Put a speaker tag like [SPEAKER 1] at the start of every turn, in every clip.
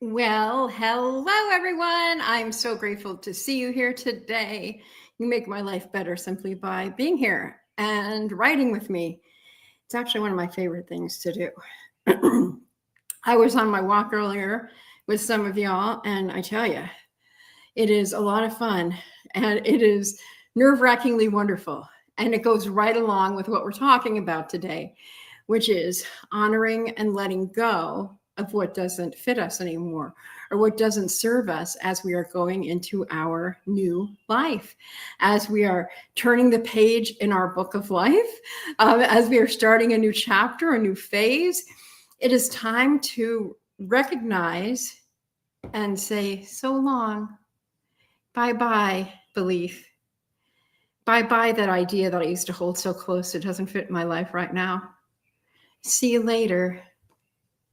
[SPEAKER 1] Well, hello everyone. I'm so grateful to see you here today. You make my life better simply by being here and writing with me. It's actually one of my favorite things to do. I was on my walk earlier with some of y'all, and I tell you, it is a lot of fun and it is nerve-wrackingly wonderful. And it goes right along with what we're talking about today, which is honoring and letting go of what doesn't fit us anymore or what doesn't serve us as we are going into our new life, as we are turning the page in our book of life, as we are starting a new chapter, a new phase. It is time to recognize and say, so long. Bye-bye, belief. Bye-bye, that idea that I used to hold so close. It doesn't fit my life right now. See you later.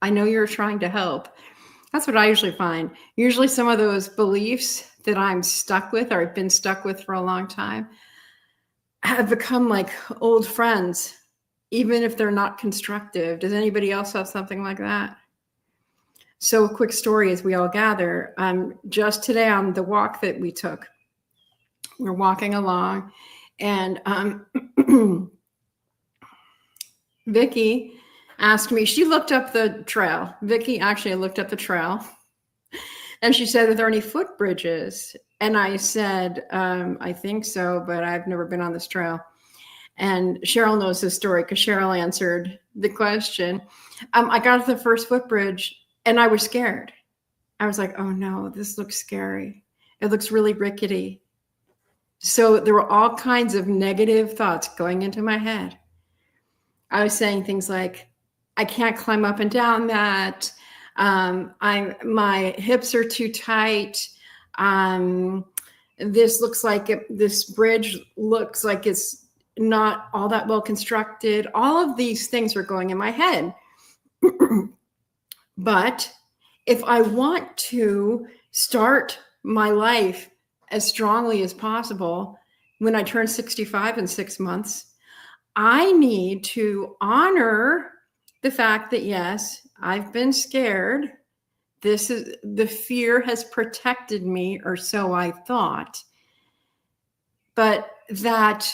[SPEAKER 1] I know you're trying to help. That's what I usually find. Usually some of those beliefs that I'm stuck with or I've been stuck with for a long time have become like old friends, even if they're not constructive. Does anybody else have something like that? So a quick story as we all gather. Just today on the walk that we took, we're walking along and Vicky asked me, she looked up the trail. Vicky actually looked up the trail and she said, are there any footbridges? And I said, I think so, but I've never been on this trail. And Cheryl knows this story because Cheryl answered the question. I got to the first footbridge and I was scared. I was like, oh no, this looks scary. It looks really rickety. So there were all kinds of negative thoughts going into my head. I was saying things like, I can't climb up and down that. My hips are too tight. This bridge looks like it's not all that well constructed. All of these things are going in my head. But if I want to start my life as strongly as possible when I turn 65 in 6 months, I need to honor the fact that, yes, I've been scared. The fear has protected me, or so I thought. But that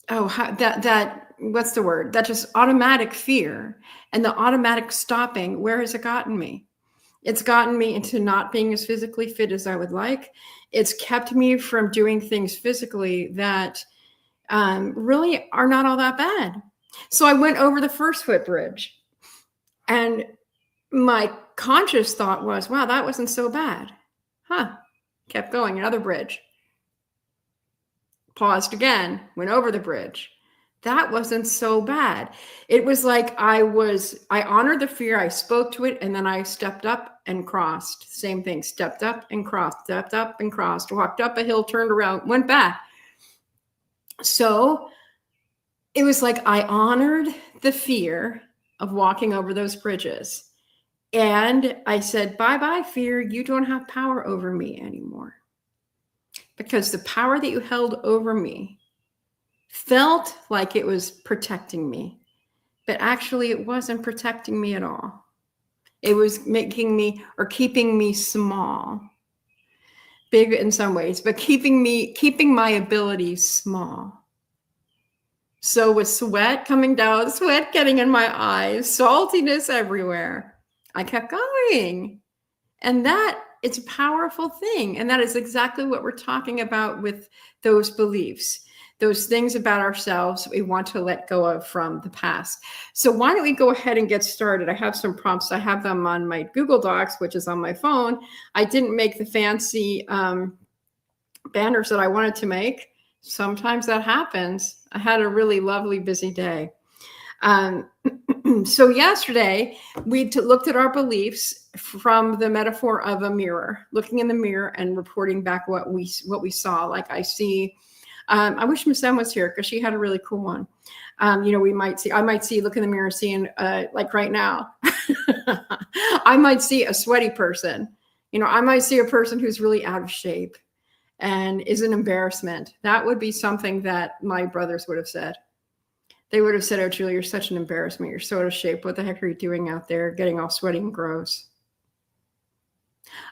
[SPEAKER 1] what's the word? That just automatic fear and the automatic stopping, where has it gotten me? It's gotten me into not being as physically fit as I would like. It's kept me from doing things physically that really are not all that bad. So I went over the first footbridge and my conscious thought was, wow, that wasn't so bad. Kept going, another bridge. Paused again, went over the bridge. That wasn't so bad. It was like I honored the fear, I spoke to it, and then I stepped up and crossed. Same thing, stepped up and crossed, walked up a hill, turned around, went back. So it was like I honored the fear of walking over those bridges. And I said, bye-bye, fear. You don't have power over me anymore. Because the power that you held over me felt like it was protecting me. But actually, it wasn't protecting me at all. It was making me or keeping me small. Big in some ways, but keeping my abilities small. So with sweat coming down, sweat getting in my eyes, saltiness everywhere, I kept going. And that it's a powerful thing. And that is exactly what we're talking about with those beliefs, those things about ourselves we want to let go of from the past. So why don't we go ahead and get started? I have some prompts. I have them on my Google Docs, which is on my phone. I didn't make the fancy banners that I wanted to make. Sometimes that happens. I had a really lovely, busy day. So yesterday we looked at our beliefs from the metaphor of a mirror, looking in the mirror and reporting back what we saw. Like I see, I wish Miss M was here because she had a really cool one. I might see, look in the mirror, seeing like right now, I might see a sweaty person. I might see a person who's really out of shape and is an embarrassment. That would be something that my brothers would have said. They would have said, oh, Julie, you're such an embarrassment. You're so out of shape. What the heck are you doing out there getting all sweaty and gross?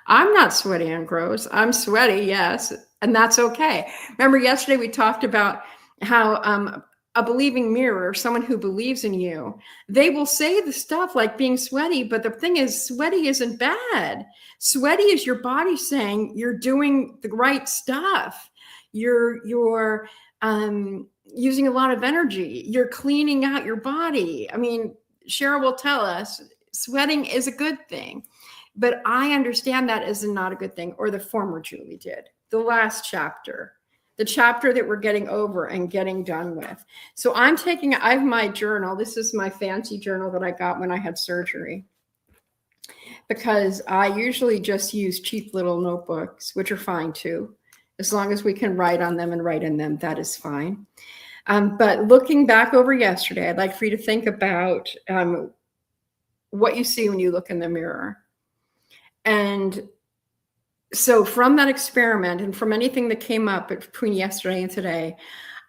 [SPEAKER 1] I'm not sweaty and gross. I'm sweaty, yes, and that's okay. Remember yesterday we talked about how a believing mirror, someone who believes in you, they will say the stuff like being sweaty, but the thing is, sweaty isn't bad. Sweaty is your body saying you're doing the right stuff. You're using a lot of energy. You're cleaning out your body. I mean, Cheryl will tell us sweating is a good thing. But I understand that as not a good thing, or the former Julie did. The last chapter, the chapter that we're getting over and getting done with. So I have my journal. This is my fancy journal that I got when I had surgery, because I usually just use cheap little notebooks, which are fine too. As long as we can write on them and write in them, that is fine. But looking back over yesterday, I'd like for you to think about what you see when you look in the mirror. And so from that experiment and from anything that came up between yesterday and today,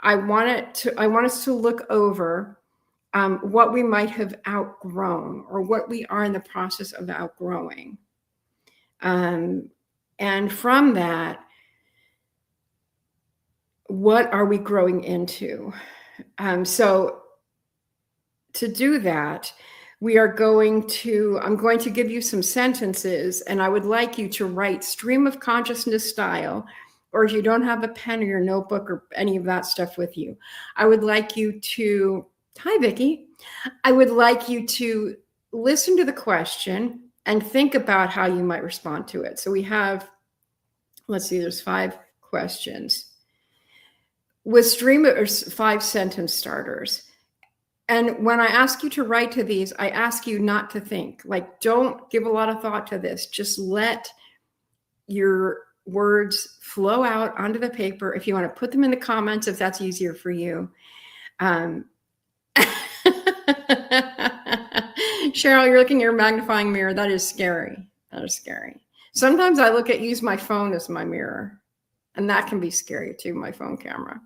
[SPEAKER 1] I want us to look over what we might have outgrown or what we are in the process of outgrowing. And from that, what are we growing into? So to do that, I'm going to give you some sentences, and I would like you to write stream of consciousness style, or if you don't have a pen or your notebook or any of that stuff with you, I would like you to, hi, Vicki. I would like you to listen to the question and think about how you might respond to it. So we have, let's see, there's 5 questions with stream or 5 sentence starters. And when I ask you to write to these, I ask you not to think. Like, don't give a lot of thought to this. Just let your words flow out onto the paper. If you want to put them in the comments, if that's easier for you. Cheryl, you're looking at your magnifying mirror. That is scary. That is scary. Sometimes I use my phone as my mirror, and that can be scary too, my phone camera.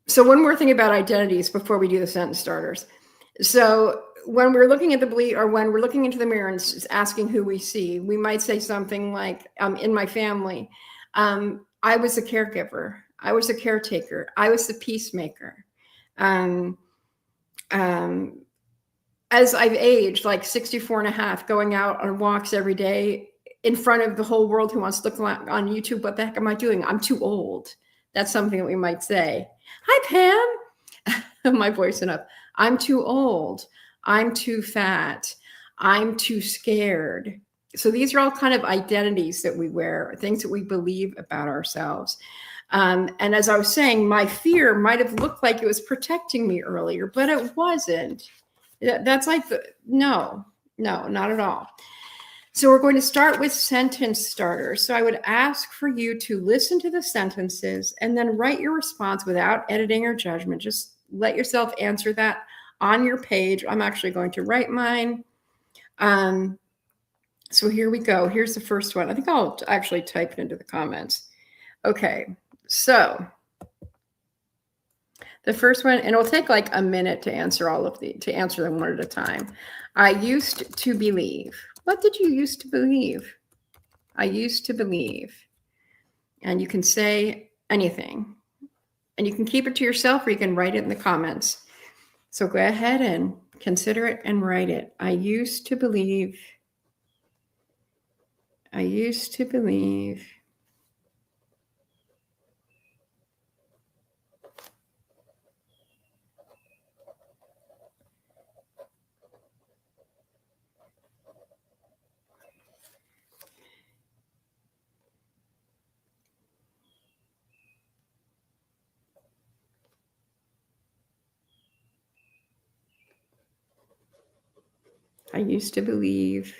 [SPEAKER 1] So one more thing about identities before we do the sentence starters. So when we're looking at the belief, or when we're looking into the mirror and asking who we see, we might say something like, in my family, I was a caregiver. I was a caretaker. I was the peacemaker. As I've aged, like 64 and a half, going out on walks every day in front of the whole world who wants to look on YouTube, what the heck am I doing? I'm too old. That's something that we might say. Hi, Pam. My voice enough. I'm too old. I'm too fat. I'm too scared. So these are all kind of identities that we wear, things that we believe about ourselves. And as I was saying, my fear might have looked like it was protecting me earlier, but it wasn't. That's like, no, not at all. So we're going to start with sentence starters. So I would ask for you to listen to the sentences and then write your response without editing or judgment. Just let yourself answer that on your page. I'm actually going to write mine. So here we go. Here's the first one. I think I'll actually type it into the comments. Okay, so the first one, and it'll take like a minute to answer them one at a time. I used to believe. What did you used to believe? I used to believe. And you can say anything. And you can keep it to yourself, or you can write it in the comments. So go ahead and consider it and write it. I used to believe. I used to believe. I used to believe.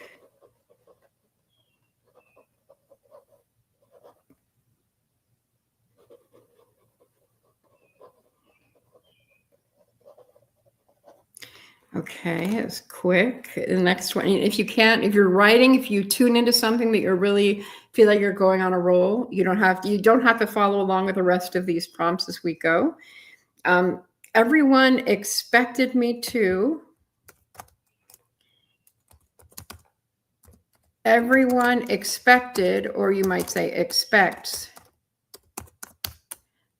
[SPEAKER 1] Okay, it's quick. The next one, if you're writing, if you tune into something that you really feel like you're going on a roll, you don't have to follow along with the rest of these prompts as we go. Everyone expected me to. Everyone expected, or you might say expects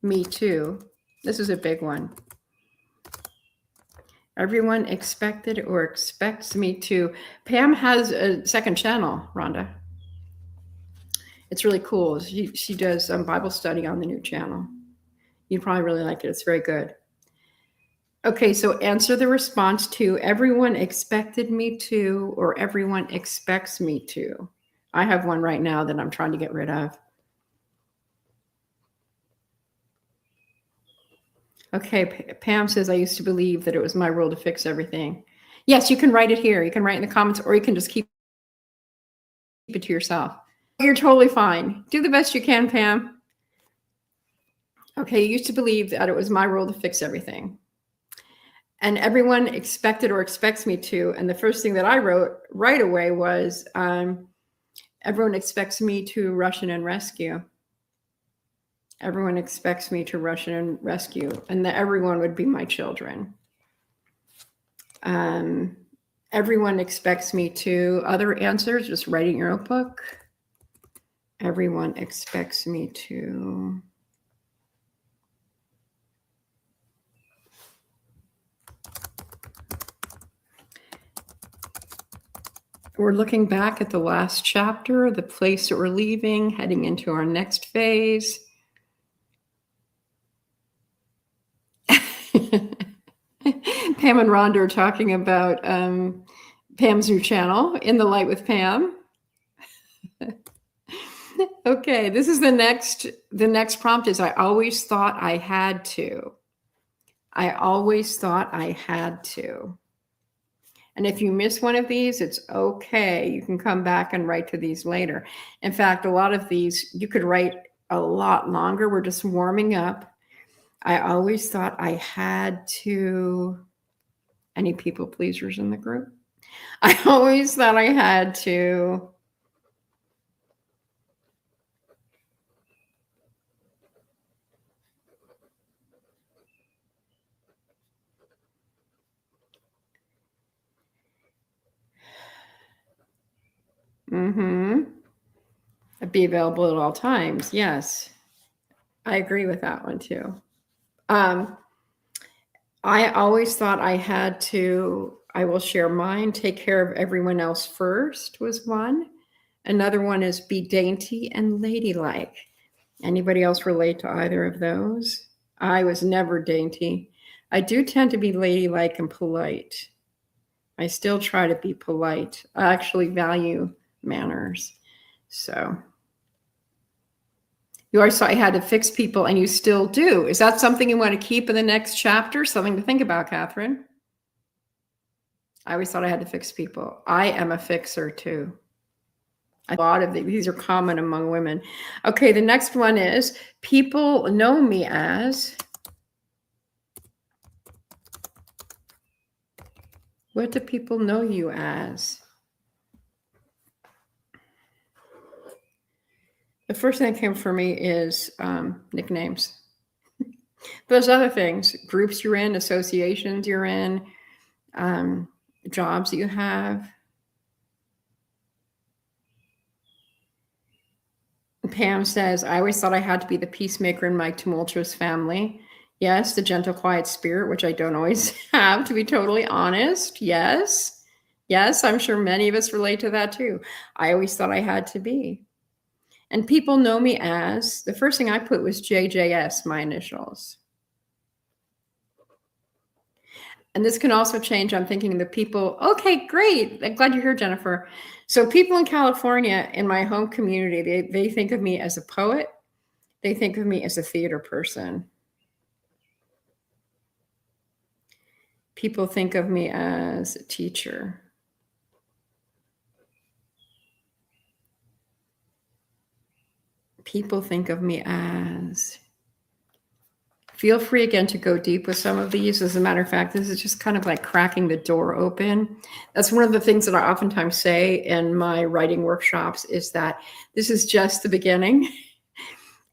[SPEAKER 1] me to. This is a big one. Everyone expected or expects me to. Pam has a second channel, Rhonda. It's really cool. She does Bible study on the new channel. You'd probably really like it. It's very good. Okay, so answer the response to everyone expected me to, or everyone expects me to. I have one right now that I'm trying to get rid of. Okay, Pam says, I used to believe that it was my role to fix everything. Yes, you can write it here. You can write in the comments, or you can just keep it to yourself. You're totally fine. Do the best you can, Pam. Okay, you used to believe that it was my role to fix everything. And everyone expected or expects me to. And the first thing that I wrote right away was, everyone expects me to rush in and rescue. Everyone expects me to rush in and rescue. And the everyone would be my children. Everyone expects me to. Other answers, just writing your notebook. Everyone expects me to. We're looking back at the last chapter, the place that we're leaving, heading into our next phase. Pam and Rhonda are talking about Pam's new channel, In the Light with Pam. Okay, this is the next prompt is, I always thought I had to. I always thought I had to. And if you miss one of these, it's okay. You can come back and write to these later. In fact, a lot of these, you could write a lot longer. We're just warming up. I always thought I had to. Any people pleasers in the group? I always thought I had to. Be available at all times. Yes, I agree with that one too. I always thought I had to. I will share mine. Take care of everyone else first was one. Another one is be dainty and ladylike. Anybody else relate to either of those? I was never dainty. I do tend to be ladylike and polite. I still try to be polite. I actually value manners. So you always thought I had to fix people, and you still do. Is that something you want to keep in the next chapter? Something to think about, Catherine. I always thought I had to fix people. I am a fixer too. A lot of these are common among women. Okay, the next one is, people know me as. What do people know you as? The first thing that came for me is nicknames. Those other things, groups you're in, associations you're in, jobs that you have. Pam says, I always thought I had to be the peacemaker in my tumultuous family. Yes, the gentle, quiet spirit, which I don't always have, to be totally honest. Yes. Yes, I'm sure many of us relate to that too. I always thought I had to be. And people know me as, the first thing I put was JJS, my initials. And this can also change. I'm thinking the people, okay, great. I'm glad you're here, Jennifer. So people in California, in my home community, they think of me as a poet. They think of me as a theater person. People think of me as a teacher. People think of me as. Feel free again to go deep with some of these. As a matter of fact, this is just kind of like cracking the door open. That's one of the things that I oftentimes say in my writing workshops, is that this is just the beginning.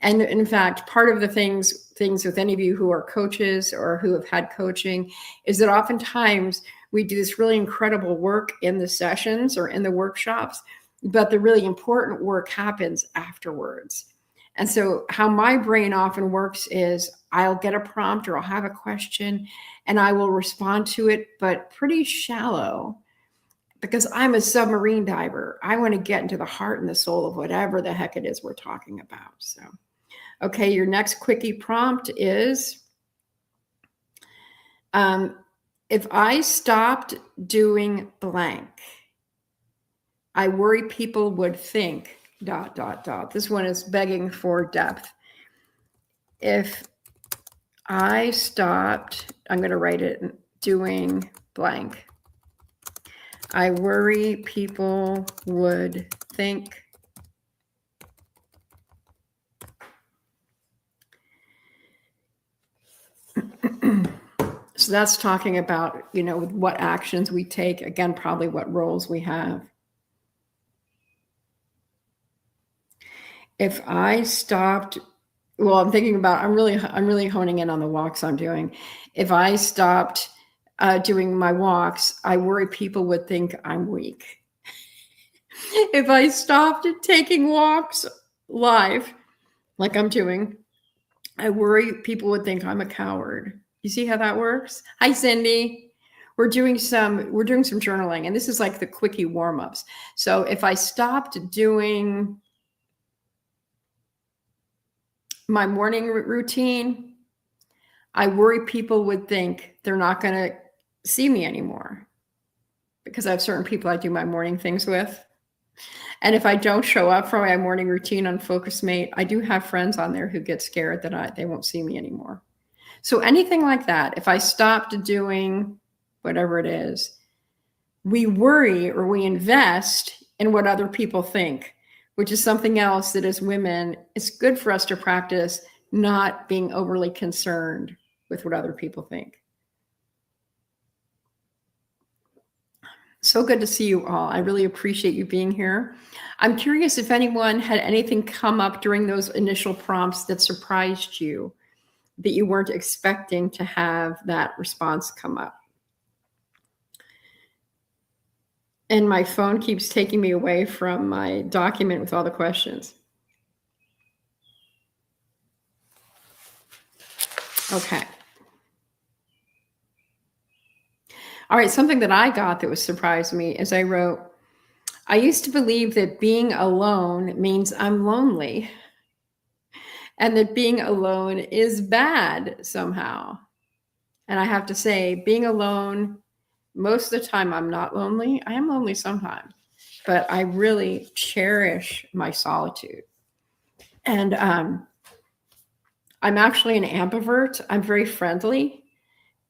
[SPEAKER 1] And in fact, part of the things with any of you who are coaches or who have had coaching is that oftentimes we do this really incredible work in the sessions or in the workshops, but the really important work happens afterwards. And so how my brain often works is I'll get a prompt or I'll have a question and I will respond to it, but pretty shallow, because I'm a submarine diver. I want to get into the heart and the soul of whatever the heck it is we're talking about. So, okay, your next quickie prompt is, if I stopped doing blank, I worry people would think ... This one is begging for depth. If I stopped, I'm going to write it, doing blank, I worry people would think so that's talking about, what actions we take, again, probably what roles we have. If I stopped, well, I'm thinking about, I'm really honing in on the walks I'm doing. If I stopped doing my walks, I worry people would think I'm weak. If I stopped taking walks live, like I'm doing, I worry people would think I'm a coward. You see how that works? Hi, Cindy. We're doing some journaling, and this is like the quickie warm-ups. So if I stopped doing my morning routine, I worry people would think they're not going to see me anymore, because I have certain people I do my morning things with. And if I don't show up for my morning routine on Focus Mate, I do have friends on there who get scared that they won't see me anymore. So anything like that, if I stopped doing whatever it is, we worry or we invest in what other people think, which is something else that as women, it's good for us to practice not being overly concerned with what other people think. So good to see you all. I really appreciate you being here. I'm curious if anyone had anything come up during those initial prompts that surprised you, that you weren't expecting to have that response come up. And my phone keeps taking me away from my document with all the questions. Okay. All right, something that I got that was surprised me is I wrote, I used to believe that being alone means I'm lonely, and that being alone is bad somehow. And I have to say, being alone, most of the time I'm not lonely. I am lonely sometimes, but I really cherish my solitude. And I'm actually an ambivert. I'm very friendly,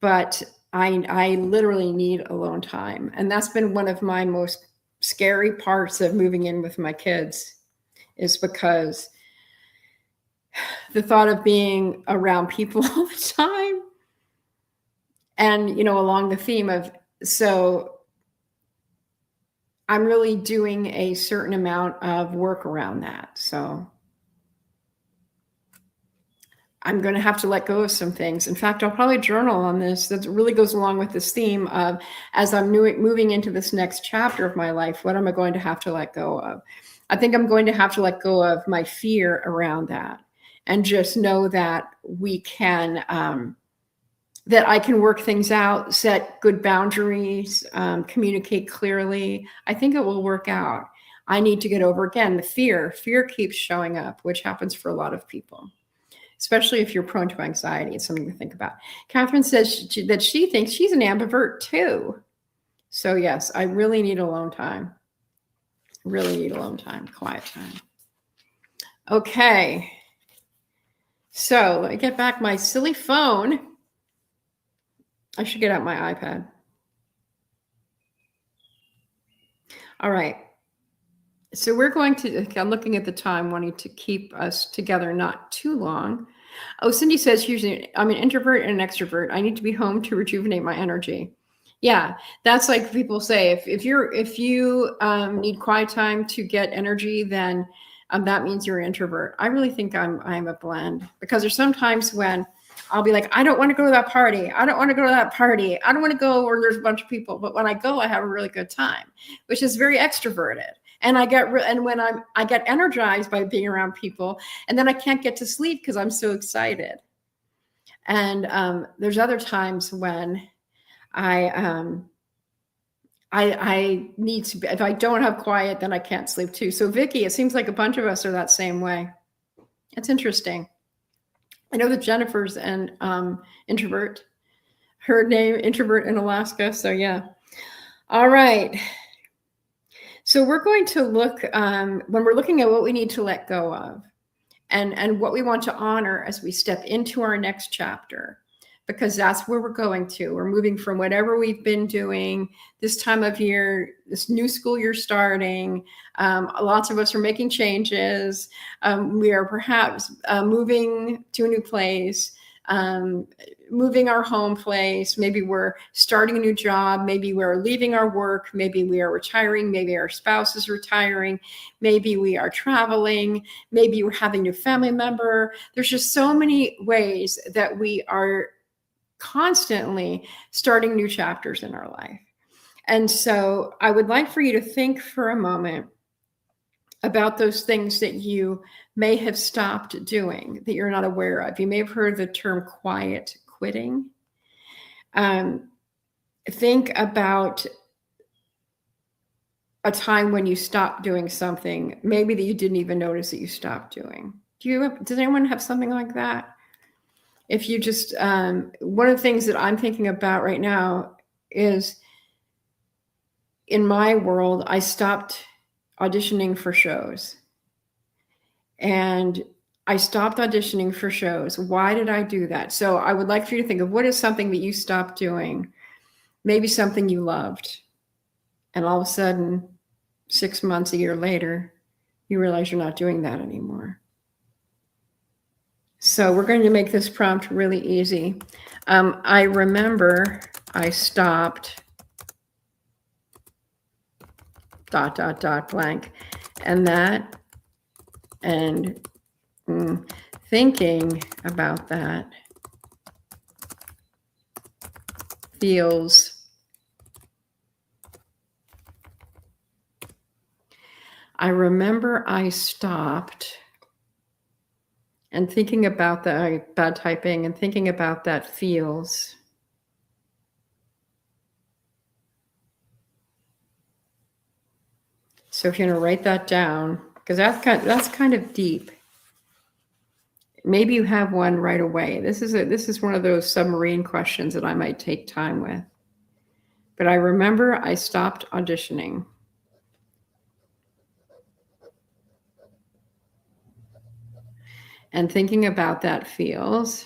[SPEAKER 1] but I literally need alone time. And that's been one of my most scary parts of moving in with my kids, is because the thought of being around people all the time, and, along the theme of, so I'm really doing a certain amount of work around that. So I'm going to have to let go of some things. In fact, I'll probably journal on this. That really goes along with this theme of, as I'm moving into this next chapter of my life, what am I going to have to let go of? I think I'm going to have to let go of my fear around that, and just know that we can, that I can work things out, set good boundaries, communicate clearly. I think it will work out. I need to get over, again, the fear. Fear keeps showing up, which happens for a lot of people, especially if you're prone to anxiety. It's something to think about. Catherine says that she thinks she's an ambivert too. So yes, I really need alone time. Really need alone time, quiet time. Okay. So let me get back my silly phone. I should get out my iPad. All right. So we're going to, I'm looking at the time, wanting to keep us together not too long. Oh, Cindy says, usually I'm an introvert and an extrovert. I need to be home to rejuvenate my energy. Yeah, that's like people say, if you need quiet time to get energy, then that means you're an introvert. I really think I'm a blend, because there's sometimes when I'll be like, I don't want to go to that party. I don't want to go to that party. I don't want to go where there's a bunch of people. But when I go, I have a really good time, which is very extroverted. And and when I get energized by being around people, and then I can't get to sleep because I'm so excited. And there's other times when I need to be, if I don't have quiet, then I can't sleep too. So Vicky, it seems like a bunch of us are that same way. It's interesting. I know that Jennifer's an introvert. Her name, introvert in Alaska. So yeah. All right. So we're going to look, when we're looking at what we need to let go of, and what we want to honor as we step into our next chapter, because that's where we're going to. We're moving from whatever we've been doing this time of year, this new school year starting. Lots of us are making changes. We are perhaps moving to a new place, moving our home place. Maybe we're starting a new job. Maybe we're leaving our work. Maybe we are retiring. Maybe our spouse is retiring. Maybe we are traveling. Maybe we're having a new family member. There's just so many ways that we are constantly starting new chapters in our life. And so I would like for you to think for a moment about those things that you may have stopped doing that you're not aware of. You may have heard the term quiet quitting. Think about a time when you stopped doing something, maybe that you didn't even notice that you stopped doing. Does anyone have something like that? If you just, one of the things that I'm thinking about right now is, in my world, I stopped auditioning for shows. And I stopped auditioning for shows. Why did I do that? So I would like for you to think of, what is something that you stopped doing? Maybe something you loved. And all of a sudden, 6 months, a year later, you realize you're not doing that anymore. So we're going to make this prompt really easy. I remember I stopped ... blank. And that, and thinking about that feels I remember I stopped, and thinking about that, bad typing, and thinking about that feels So if you're going to write that down, because that's kind of deep. Maybe you have one right away. This is one of those submarine questions that I might take time with. But I remember I stopped auditioning. And thinking about that feels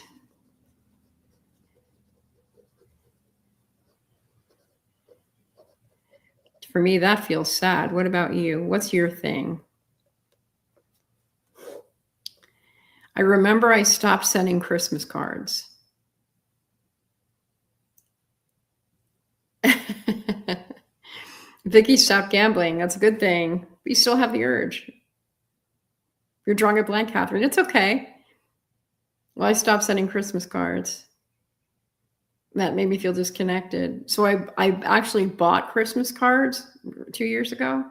[SPEAKER 1] for me, that feels sad. What about you? What's your thing? I remember I stopped sending Christmas cards. Vicky stopped gambling. That's a good thing. But you still have the urge. You're drawing a blank, Catherine. It's okay. Well, I stopped sending Christmas cards. That made me feel disconnected. So I actually bought Christmas cards 2 years ago.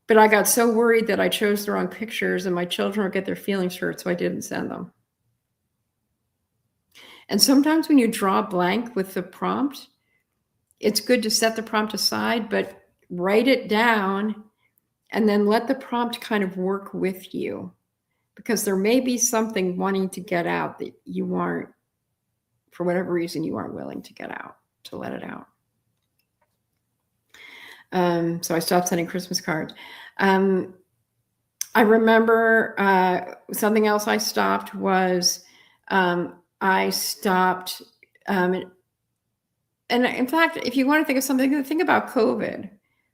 [SPEAKER 1] But I got so worried that I chose the wrong pictures and my children would get their feelings hurt, so I didn't send them. And sometimes when you draw blank with the prompt, it's good to set the prompt aside, but write it down and then let the prompt kind of work with you, because there may be something wanting to get out that you aren't, for whatever reason, you aren't willing to get out, to let it out. So I stopped sending Christmas cards. I remember something else I stopped was I stopped, and in fact, if you want to think of something, think about COVID.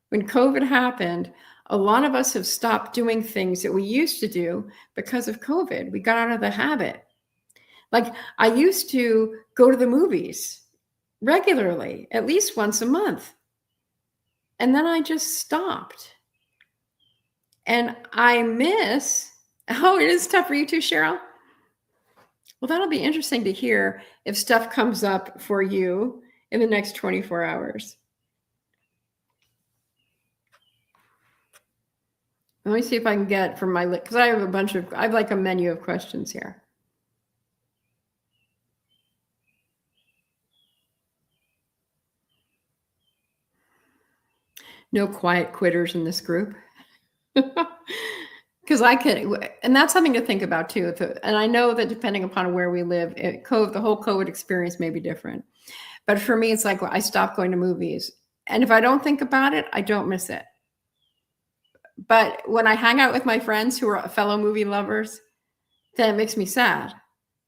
[SPEAKER 1] When COVID happened, a lot of us have stopped doing things that we used to do because of COVID. We got out of the habit. Like I used to go to the movies regularly, at least once a month. And then I just stopped. And I miss, oh, it is tough for you too, Cheryl? Well, that'll be interesting to hear if stuff comes up for you in the next 24 hours. Let me see if I can get from my list, because I have like a menu of questions here. No quiet quitters in this group. Because I could, and that's something to think about too. And I know that depending upon where we live, the whole COVID experience may be different. But for me, it's like I stopped going to movies. And if I don't think about it, I don't miss it. But when I hang out with my friends who are fellow movie lovers, then it makes me sad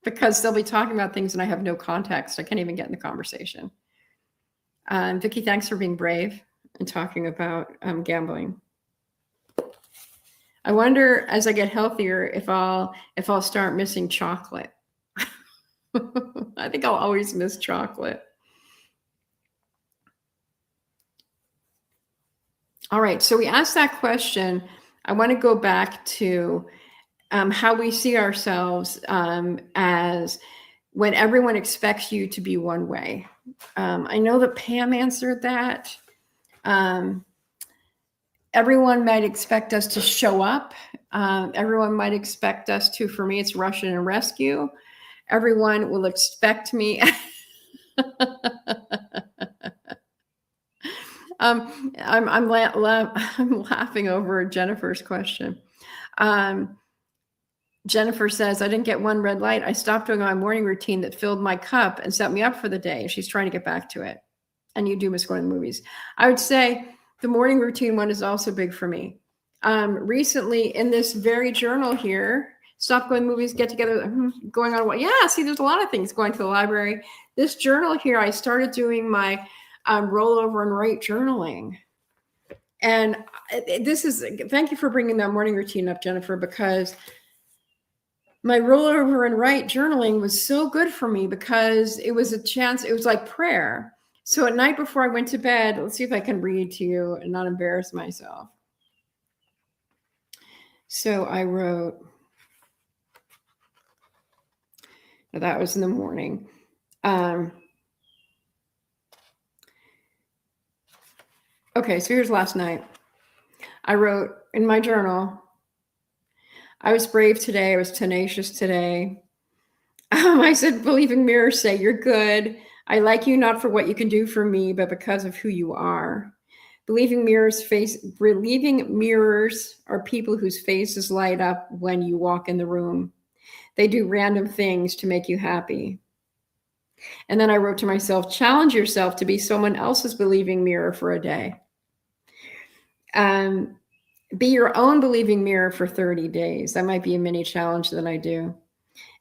[SPEAKER 1] because they'll be talking about things and I have no context. I can't even get in the conversation. Vicki, thanks for being brave and talking about gambling. I wonder as I get healthier if I'll start missing chocolate. I think I'll always miss chocolate. All right, so we asked that question. I want to go back to how we see ourselves as when everyone expects you to be one way. I know that Pam answered that. Everyone might expect us to show up. Everyone might expect us to, for me, it's rush and rescue. Everyone will expect me. I'm laughing over Jennifer's question. Jennifer says, I didn't get one red light. I stopped doing my morning routine that filled my cup and set me up for the day. She's trying to get back to it. And you do miss going to the movies. I would say the morning routine one is also big for me. Recently in this very journal here, stop going to movies, get together, going on what? Yeah, see, there's a lot of things going to the library. This journal here, I started doing my rollover and write journaling. And thank you for bringing that morning routine up, Jennifer, because my rollover and write journaling was so good for me because it was a chance. It was like prayer. So at night before I went to bed, let's see if I can read to you and not embarrass myself. So I wrote, that was in the morning. Okay, so here's last night. I wrote in my journal, I was brave today. I was tenacious today. I said, believing mirrors say you're good. I like you not for what you can do for me, but because of who you are. Believing mirrors are people whose faces light up when you walk in the room. They do random things to make you happy. And then I wrote to myself, challenge yourself to be someone else's believing mirror for a day. Be your own believing mirror for 30 days. That might be a mini challenge that I do.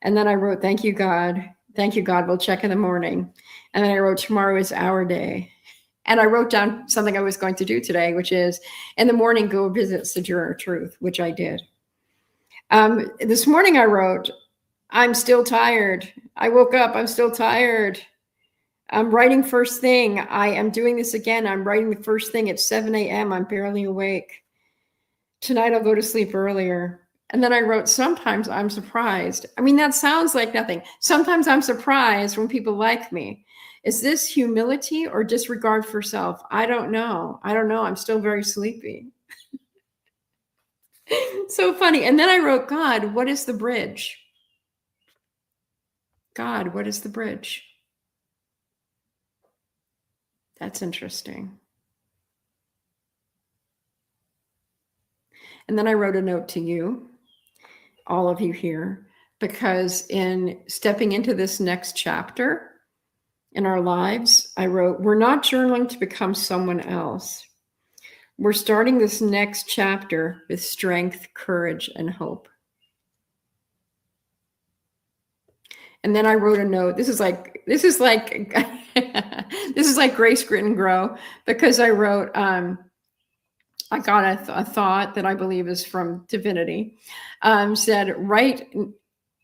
[SPEAKER 1] And then I wrote, thank you, God. Thank you, God. We'll check in the morning. And then I wrote, tomorrow is our day. And I wrote down something I was going to do today, which is in the morning, go visit Sojourner Truth, which I did. This morning I wrote, I'm still tired. I woke up, I'm still tired. I'm writing first thing. I am doing this again. I'm writing the first thing at 7 a.m. I'm barely awake. Tonight I'll go to sleep earlier. And then I wrote, sometimes I'm surprised. I mean, that sounds like nothing. Sometimes I'm surprised when people like me. Is this humility or disregard for self? I don't know. I'm still very sleepy. So funny. And then I wrote, God, what is the bridge? God, what is the bridge? That's interesting. And then I wrote a note to you, all of you here, because in stepping into this next chapter in our lives, I wrote, we're not journaling to become someone else. We're starting this next chapter with strength, courage, and hope. And then I wrote a note. This is like this is like Grace Grit and Grow, because I wrote, I got a thought that I believe is from divinity, said, write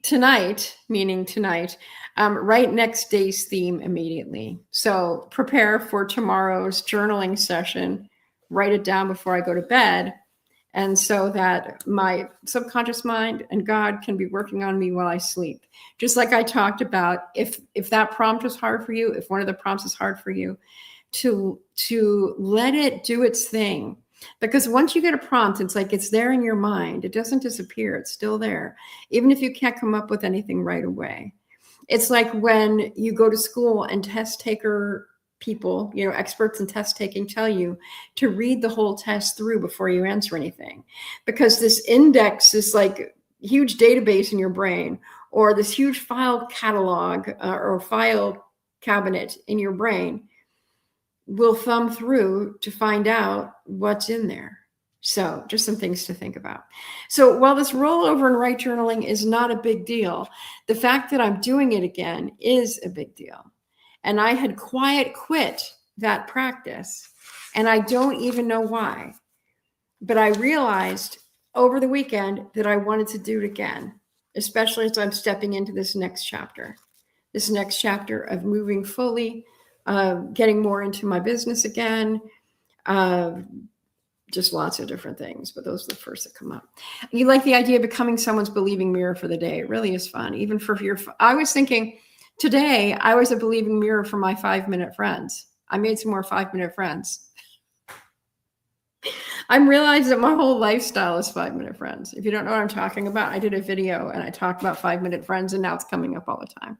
[SPEAKER 1] tonight, meaning tonight, write next day's theme immediately. So prepare for tomorrow's journaling session, write it down before I go to bed, And so that my subconscious mind and God can be working on me while I sleep. Just like I talked about, if that prompt is hard for you, if one of the prompts is hard for you, to let it do its thing. Because once you get a prompt, it's like it's there in your mind. It doesn't disappear. It's still there, even if you can't come up with anything right away. It's like when you go to school and test taker people, experts in test taking tell you to read the whole test through before you answer anything, because this index, this like huge database in your brain, or this huge file catalog or file cabinet in your brain will thumb through to find out what's in there. So just some things to think about. So while this rollover and write journaling is not a big deal, the fact that I'm doing it again is a big deal. And I had quit that practice, and I don't even know why. But I realized over the weekend that I wanted to do it again, especially as I'm stepping into this next chapter of moving fully, getting more into my business again, just lots of different things, but those are the first that come up. You like the idea of becoming someone's believing mirror for the day. It really is fun. Even for I was thinking today, I was a believing mirror for my 5-minute friends. I made some more 5-minute friends. I'm realizing that my whole lifestyle is 5-minute friends. If you don't know what I'm talking about, I did a video and I talked about 5-minute friends, and now it's coming up all the time.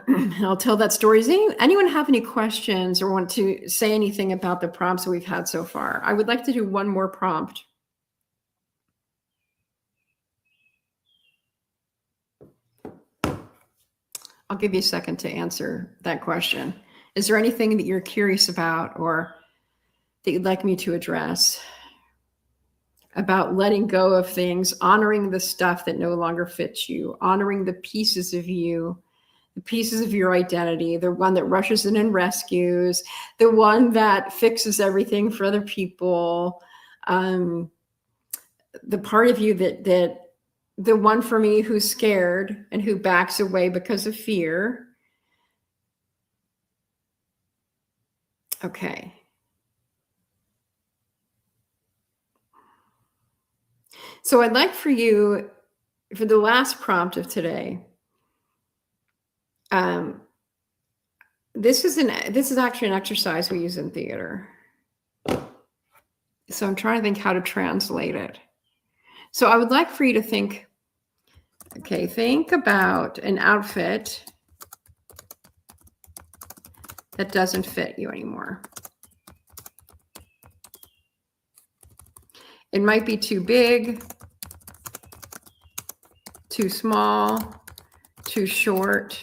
[SPEAKER 1] And I'll tell that story. Does anyone have any questions or want to say anything about the prompts that we've had so far? I would like to do one more prompt. I'll give you a second to answer that question. Is there anything that you're curious about or that you'd like me to address about letting go of things, honoring the stuff that no longer fits you, honoring the pieces of you, the pieces of your identity, the one that rushes in and rescues, the one that fixes everything for other people, the part of you that the one for me who's scared and who backs away because of fear. Okay. So I'd like for you, for the last prompt of today, this is actually an exercise we use in theater. So I'm trying to think how to translate it. So I would like for you to think about an outfit that doesn't fit you anymore. It might be too big, too small, too short.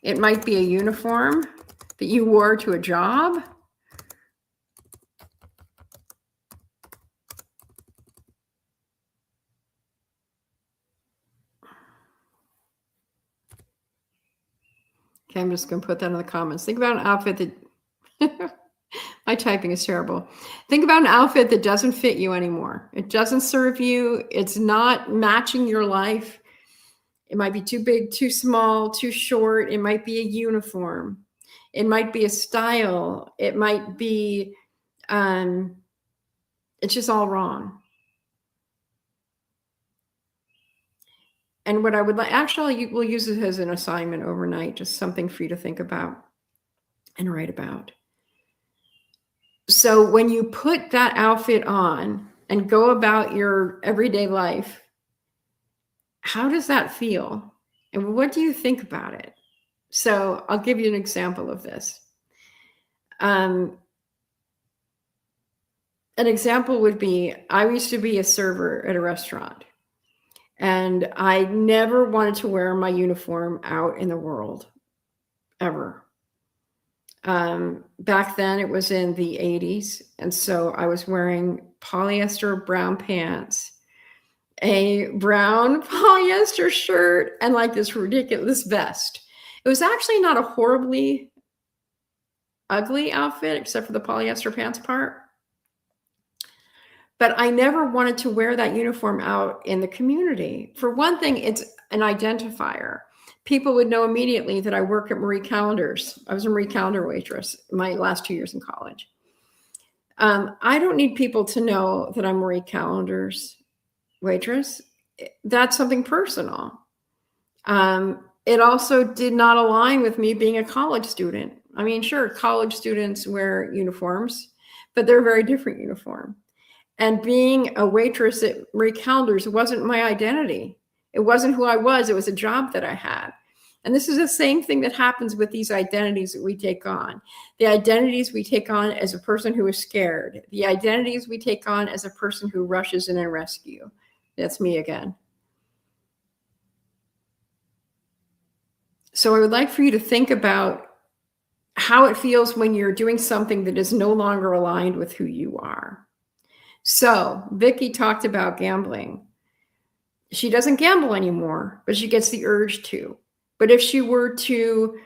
[SPEAKER 1] It might be a uniform that you wore to a job. Okay, I'm just going to put that in the comments. Think about an outfit that, my typing is terrible. Think about an outfit that doesn't fit you anymore. It doesn't serve you. It's not matching your life. It might be too big, too small, too short. It might be a uniform. It might be a style. It might be, it's just all wrong. And what I would like, actually, we'll use it as an assignment overnight, just something for you to think about and write about. So when you put that outfit on and go about your everyday life, how does that feel? And what do you think about it? So I'll give you an example of this. An example would be, I used to be a server at a restaurant, and I never wanted to wear my uniform out in the world, ever. Back then it was in the 80s. And so I was wearing polyester brown pants, a brown polyester shirt, and like this ridiculous vest. It was actually not a horribly ugly outfit, except for the polyester pants part. But I never wanted to wear that uniform out in the community. For one thing, it's an identifier. people would know immediately that I work at Marie Callender's. I was a Marie Callender waitress my last 2 years in college. I don't need people to know that I'm Marie Callender's waitress. That's something personal. It also did not align with me being a college student. I mean, sure, college students wear uniforms, but they're a very different uniform. And being a waitress at Marie Callender's wasn't my identity. It wasn't who I was. It was a job that I had. And this is the same thing that happens with these identities that we take on. The identities we take on as a person who is scared. The identities we take on as a person who rushes in and rescue. That's me again. So I would like for you to think about how it feels when you're doing something that is no longer aligned with who you are. So Vicky talked about gambling. She doesn't gamble anymore, but she gets the urge to. But if she were to,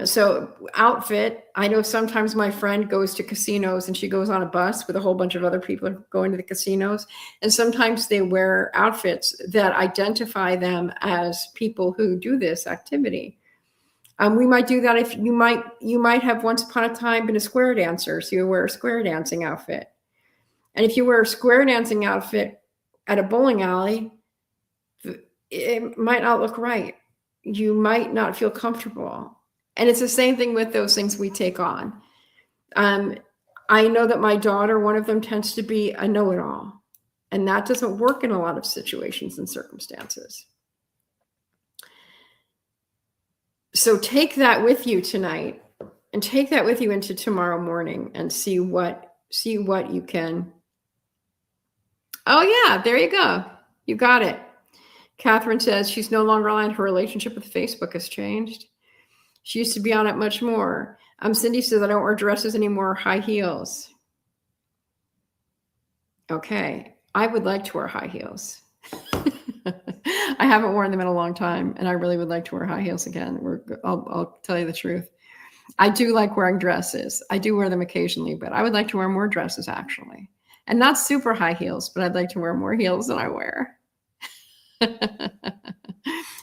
[SPEAKER 1] so outfit, I know sometimes my friend goes to casinos and she goes on a bus with a whole bunch of other people going to the casinos. And sometimes they wear outfits that identify them as people who do this activity. We might do that if you might have once upon a time been a square dancer. So you wear a square dancing outfit. And if you wear a square dancing outfit at a bowling alley, it might not look right. You might not feel comfortable. And it's the same thing with those things we take on. I know that my daughter, one of them tends to be a know-it-all. And that doesn't work in a lot of situations and circumstances. So take that with you tonight and take that with you into tomorrow morning and see what you can. Oh yeah, there you go. You got it. Catherine says she's no longer on. Her relationship with Facebook has changed. She used to be on it much more. Cindy says I don't wear dresses anymore, high heels. Okay, I would like to wear high heels. I haven't worn them in a long time, and I really would like to wear high heels again. I'll tell you the truth. I do like wearing dresses. I do wear them occasionally, but I would like to wear more dresses actually. And not super high heels, but I'd like to wear more heels than I wear.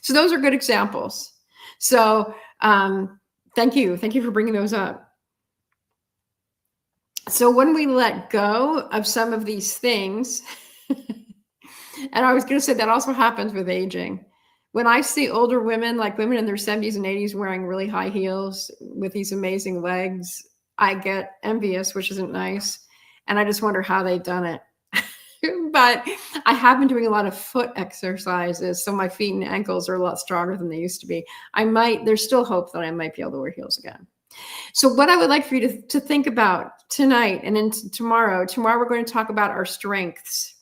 [SPEAKER 1] So those are good examples. So thank you. Thank you for bringing those up. So when we let go of some of these things, and I was going to say that also happens with aging. When I see older women, like women in their 70s and 80s wearing really high heels with these amazing legs, I get envious, which isn't nice. And I just wonder how they've done it. But I have been doing a lot of foot exercises, so my feet and ankles are a lot stronger than they used to be. There's still hope that I might be able to wear heels again. So what I would like for you to think about tonight and into tomorrow we're going to talk about our strengths.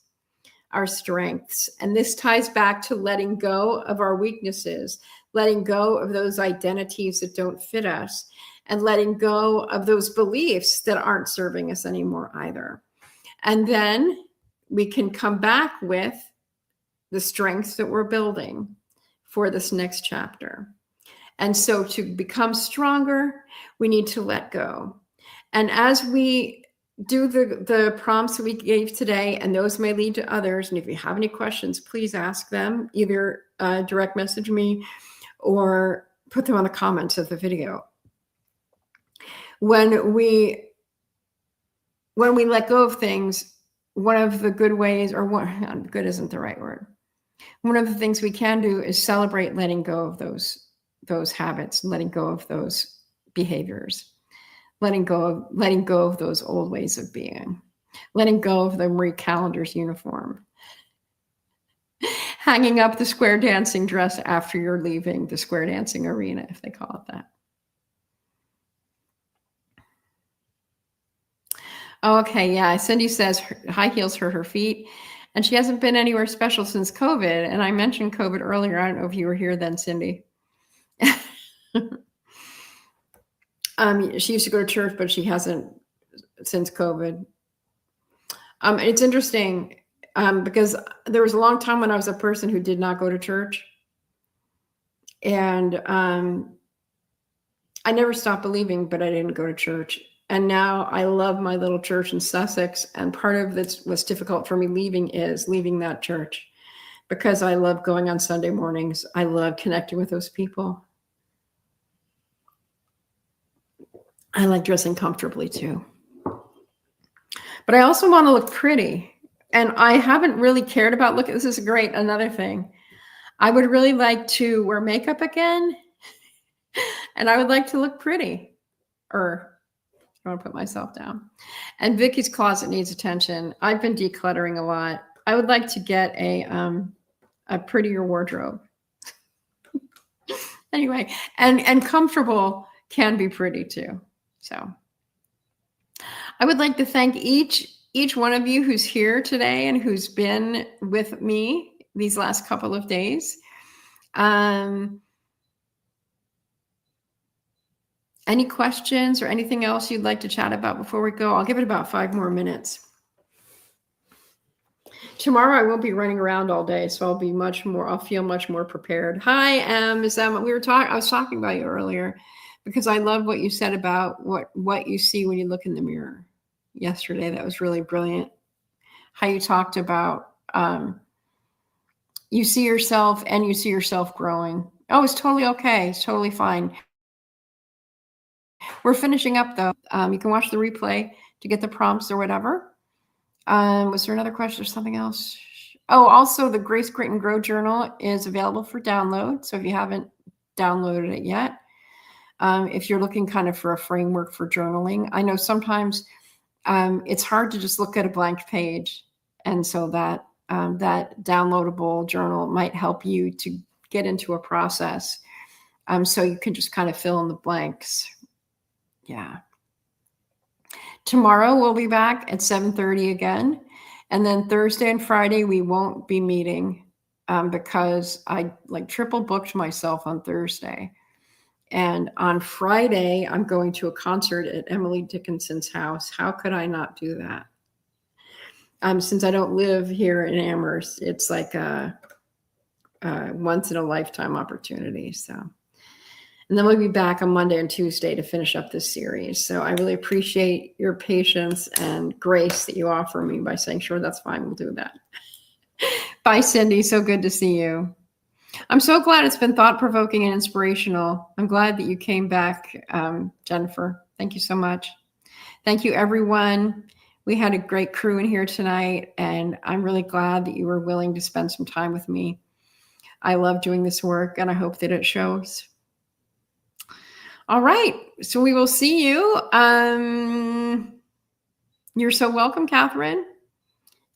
[SPEAKER 1] And this ties back to letting go of our weaknesses, letting go of those identities that don't fit us, and letting go of those beliefs that aren't serving us anymore either. And then we can come back with the strengths that we're building for this next chapter. And so to become stronger, we need to let go. And as we do the prompts that we gave today, and those may lead to others, and if you have any questions, please ask them, either direct message me or put them on the comments of the video. When we let go of things, one of the good ways, or good isn't the right word. One of the things we can do is celebrate letting go of those habits, letting go of those behaviors, letting go of those old ways of being, letting go of the Marie Callender's uniform, hanging up the square dancing dress after you're leaving the square dancing arena, if they call it that. Okay, yeah. Cindy says high heels hurt her feet, and she hasn't been anywhere special since COVID. And I mentioned COVID earlier. I don't know if you were here then, Cindy. She used to go to church, but she hasn't since COVID. It's interesting because there was a long time when I was a person who did not go to church. And I never stopped believing, but I didn't go to church. And now I love my little church in Sussex. And part of this was difficult for me leaving that church, because I love going on Sunday mornings. I love connecting with those people. I like dressing comfortably too. But I also want to look pretty. And I haven't really cared about looking. This is great. Another thing. I would really like to wear makeup again. And I would like to look pretty. Or I want to put myself down. And Vicky's closet needs attention. I've been decluttering a lot. I would like to get a prettier wardrobe. Anyway, and comfortable can be pretty too. So I would like to thank each one of you who's here today and who's been with me these last couple of days. Any questions or anything else you'd like to chat about before we go? I'll give it about 5 more minutes. Tomorrow I won't be running around all day, so I'll feel much more prepared. Hi, is that I was talking about you earlier because I love what you said about what you see when you look in the mirror yesterday. That was really brilliant. How you talked about you see yourself and you see yourself growing. Oh, it's totally okay. It's totally fine. We're finishing up though. You can watch the replay to get the prompts or whatever. Was there another question or something else? Oh, also the Grace, Grit, and Grow journal is available for download. So if you haven't downloaded it yet, if you're looking kind of for a framework for journaling, I know sometimes it's hard to just look at a blank page. And so that downloadable journal might help you to get into a process. So you can just kind of fill in the blanks. Yeah. Tomorrow we'll be back at 7:30 again. And then Thursday and Friday, we won't be meeting because I triple booked myself on Thursday. And on Friday, I'm going to a concert at Emily Dickinson's house. How could I not do that? Since I don't live here in Amherst, it's like a once in a lifetime opportunity. So. And then we'll be back on Monday and Tuesday to finish up this series. So I really appreciate your patience and grace that you offer me by saying, sure, that's fine. We'll do that. Bye, Cindy. So good to see you. I'm so glad it's been thought-provoking and inspirational. I'm glad that you came back, Jennifer. Thank you so much. Thank you, everyone. We had a great crew in here tonight, and I'm really glad that you were willing to spend some time with me. I love doing this work, and I hope that it shows. All right. So we will see you. You're so welcome, Catherine.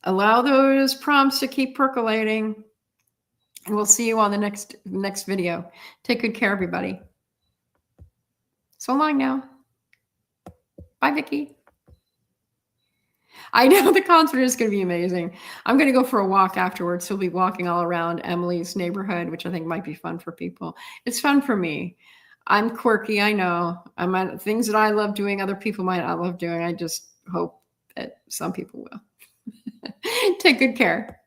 [SPEAKER 1] Allow those prompts to keep percolating. And we'll see you on the next video. Take good care, everybody. So long now. Bye, Vicki. I know the concert is going to be amazing. I'm going to go for a walk afterwards. So we'll be walking all around Emily's neighborhood, which I think might be fun for people. It's fun for me. I'm quirky, I know. Things that I love doing, other people might not love doing. I just hope that some people will. Take good care.